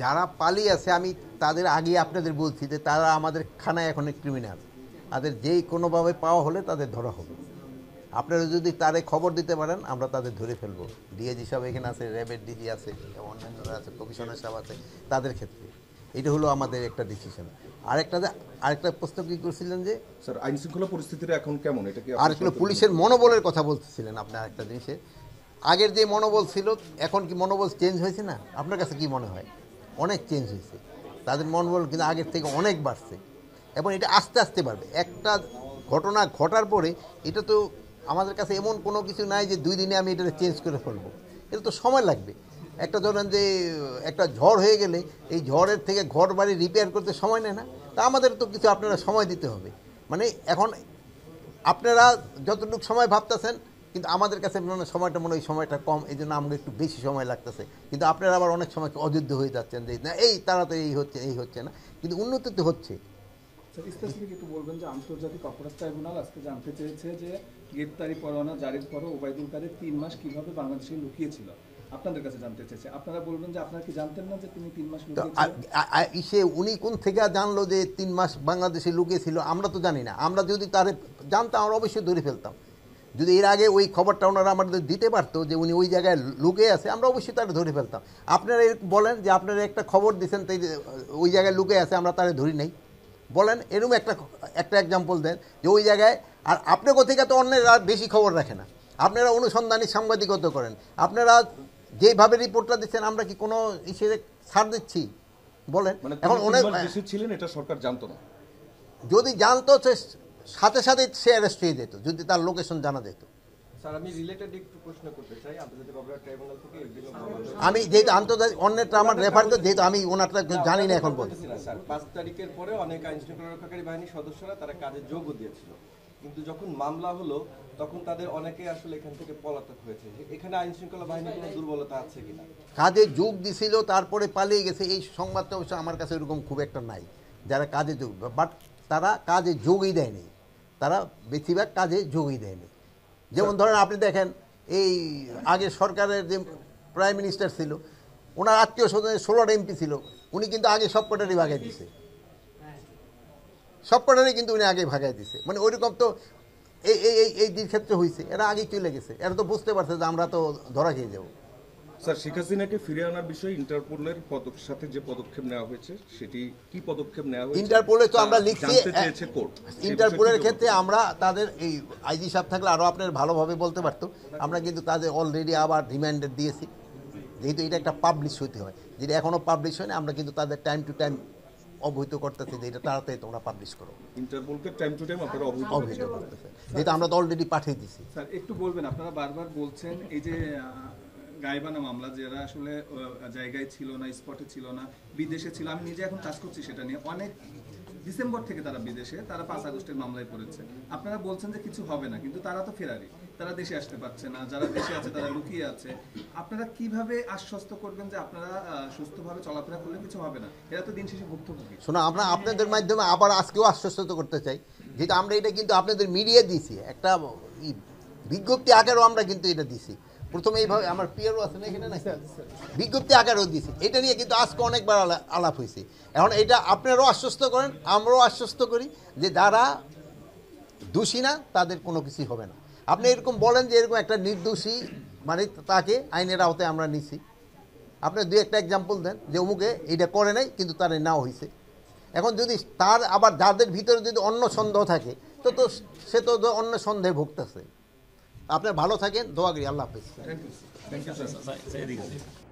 যারা পালিয়ে আছে আমি তাদের আগে আপনাদের বলছি যে তারা আমাদের খানায় এখন ক্রিমিনাল, তাদের যেই কোনোভাবে পাওয়া হলে তাদের ধরা হবে। আপনারা যদি তারে খবর দিতে পারেন আমরা তাদের ধরে ফেলবো। ডিআইজি সাহেব এখানে আছে, র্যাবের ডিজি আছে, অন্যান্যরা আছে, কমিশনার সাহেব আছে, তাদের ক্ষেত্রে এটা হলো আমাদের একটা ডিসিশন। আরেকটা প্রশ্ন কি করছিলেন যে স্যার আইন শৃঙ্খলা পরিস্থিতিটা এখন কেমন, এটা কি আর একটু পুলিশের মনোবলের কথা বলতেছিলেন আপনি। আরেকটা জিনিসে আগের যে মনোবল ছিল এখন কি মনোবল চেঞ্জ হয়েছে না? আপনার কাছে কি মনে হয়? অনেক চেঞ্জ হয়েছে, তাদের মনোবল কিন্তু আগের থেকে অনেক বাড়ছে এবং এটা আস্তে আস্তে বাড়বে। একটা ঘটনা ঘটার পরে এটা তো আমাদের কাছে এমন কোনো কিছু নাই যে 2 দিনে আমি এটা চেঞ্জ করে ফেলবো, এটা তো সময় লাগবে। একটা ধরেন যে একটা ঝড় হয়ে গেলে এই ঝড়ের থেকে ঘর বাড়ি রিপেয়ার করতে সময় নেয় না, তা আমাদের তো কিছু আপনারা সময় দিতে হবে। মানে এখন আপনারা যতটুকু সময় ভাবতেছেন কিন্তু আমাদের কাছে সময়টা মনে হয় সময়টা কম, এই জন্য আমাদের একটু বেশি সময় লাগতেছে। কিন্তু আপনারা আবার অনেক সময় অযোগ্য হয়ে যাচ্ছেন যে না এই তাড়াতাড়ি এই হচ্ছে না, কিন্তু উন্নতি তো হচ্ছে। স্পেসিফিক একটু বলবেন যে আন্তর্জাতিক অপরাধ ট্রাইব্যুনাল আজকে জানতে চেয়েছে যে গ্রেপ্তারি পরোয়ানা জারির পরও ওবায়দুল কাদের 3 মাস কিভাবে বাংলাদেশে লুকিয়েছিল, আপনাদের কাছে জানতে চেয়েছে। আপনারা বলবেন যে আপনারা কি জানতেন না যে তিনি 3 মাস লুকিয়েছিলেন? উনি কোন থেকে জানলো যে 3 মাস বাংলাদেশে লুকিয়েছিল? আমরা তো জানি না। আমরা যদি তারে জানতাম আমরা অবশ্যই ধরে ফেলতাম। যদি এর আগে ওই খবরটা ওনারা আমাদের দিতে পারতো যে উনি ওই জায়গায় লুকিয়ে আছে, আমরা অবশ্যই তারা ধরে ফেলতাম। আপনারা বলেন যে আপনারা একটা খবর দিচ্ছেন তাই ওই জায়গায় লুকিয়ে আছে, আমরা তারা ধরি নাই বলেন। এরকম একটা এক্সাম্পল দেন যে ওই জায়গায়। আর আপনি কোথেকে তো অন্যের আর বেশি খবর রাখে না, আপনারা অনুসন্ধানী সাংবাদিকতা করেন। আপনারা যেভাবে রিপোর্টটা দিচ্ছেন আমরা কি কোনো হিসেবে ছাড় দিচ্ছি বলেন? এখন অনেক বেশি ছিলেন এটা সরকার জানতো না। যদি জানতো সাথে সাথে সে অ্যারেস্ট হয়ে যেত যদি তার লোকেশন জানা যেত। স্যার আমি রিলেটেড একটু প্রশ্ন করতে চাই। আন্তর্জাতিক অপরাধ ট্রাইব্যুনাল থেকে আমি যেহেতু আন্তর্জাতিক অন্যটা আমার রেফার করে, যেহেতু আমি ওনারটা জানি না এখন বলছি না স্যার। 5 তারিখের পরে অনেক আইন শৃঙ্খলা রক্ষাকারী বাহিনীর সদস্যরা তারা কাজে যোগও দিয়েছিল, কিন্তু যখন মামলা হলো তখন তাদের অনেকেই আসলে এখান থেকে পলাতক হয়েছে। এখানে আইন শৃঙ্খলা বাহিনীর কোনো দুর্বলতা আছে কিনা? কাজে যোগ দিছিল তারপরে পালিয়ে গেছে, এই সংবাদটা অবশ্য আমার কাছে এরকম খুব একটা নাই যারা কাজে যোগ, বাট তারা কাজে যোগই দেয়নি, তারা বেশিরভাগ কাজে যোগই দেয়নি। যেমন ধরেন আপনি দেখেন এই আগে সরকারের যে প্রাইম মিনিস্টার ছিল ওনার আত্মীয় স্বজনের 16টা এমপি ছিল, উনি কিন্তু আগে সব কটারই ভাগাই দিছে, সব কটারই কিন্তু উনি আগে ভাগাই দিছে। মানে ওইরকম তো এই ক্ষেত্রে হয়েছে, এরা আগেই চলে গেছে, এরা তো বুঝতে পারছে যে আমরা তো ধরা খেয়ে যাবো। স্যার শেখ হাসিনাকে ফিরে আনার বিষয়ে ইন্টারপোলের সাথে যে পদক্ষেপ নেওয়া হয়েছে সেটি কি পদক্ষেপ নেওয়া হয়েছে? ইন্টারপোলে তো আমরা লিখছি, কোর্ট ইন্টারপোলের ক্ষেত্রে আমরা তাদের এই আইজি সাহেব থাকলে আরও আপনার ভালোভাবে বলতে পারতো, আমরা কিন্তু তাদের অলরেডি আবার রিমাইন্ডার দিয়েছি। যেহেতু এটা একটা পাবলিশ হতে হয়, যেটা এখনও পাবলিশ হয়নি, আমরা কিন্তু তাদের টাইম টু টাইম অবহিত করতেছি যে এটা তাড়াতাড়ি তোমরা পাবলিশ করো। ইন্টারপোলকে টাইম টু টাইম আপনারা অবহিত করতেছে, যেহেতু আমরা তো অলরেডি পাঠিয়ে দিছি। স্যার একটু বলবেন, আপনারা বারবার বলছেন এই যে গায়েবানা মামলা, যারা আসলে জায়গায় ছিল না, স্পটে ছিল না, বিদেশে ছিল। আমি নিজে এখন কাজ করছি সেটা নিয়ে। অনেক ডিসেম্বর থেকে তারা বিদেশে, তারা 5 আগস্টের মামলায় পড়েছে। আপনারা বলছেন যে কিছু হবে না, কিন্তু তারা তো ফেরারি, তারা দেশে আসতে পারছে না। যারা দেশে আছে তারা লুকিয়ে আছে। আপনারা কিভাবে আশ্বস্ত করবেন যে আপনারা সুস্থভাবে চলাফেরা করলে কিছু হবে না? এরা তো দিন শেষে ভুক্তভোগী। শোনো, আমরা আপনাদের মাধ্যমে আবার আজকেও আশ্বস্ত করতে চাই, যেহেতু আমরা এটা কিন্তু আপনাদের মিডিয়া দিয়েছি, একটা বিজ্ঞপ্তি আকারেও আমরা কিন্তু এটা দিছি। প্রথমে এইভাবে আমার পিয়ারও আছে না এখানে, না বিজ্ঞপ্তি আকারেও দিয়েছি। এটা নিয়ে কিন্তু আজকে অনেকবার আলাপ হয়েছে। এখন এটা আপনারাও আশ্বস্ত করেন, আমরাও আশ্বস্ত করি যে যারা দোষী না তাদের কোনো কিছু হবে না। আপনি এরকম বলেন যে এরকম একটা নির্দোষী মানে তাকে আইনের আওতায় আমরা নিছি, আপনি 2-1টা এক্সাম্পল দেন যে অমুকে এটা করে নাই কিন্তু তার নাও হয়েছে। এখন যদি তার আবার যাদের ভিতরে যদি অন্য সন্দেহ থাকে তো তো সে তো অন্য সন্দেহে ভুগতেছে। আপনার ভালো থাকেন, দোয়া করি। আল্লাহ হাফেজ। Thank you sir.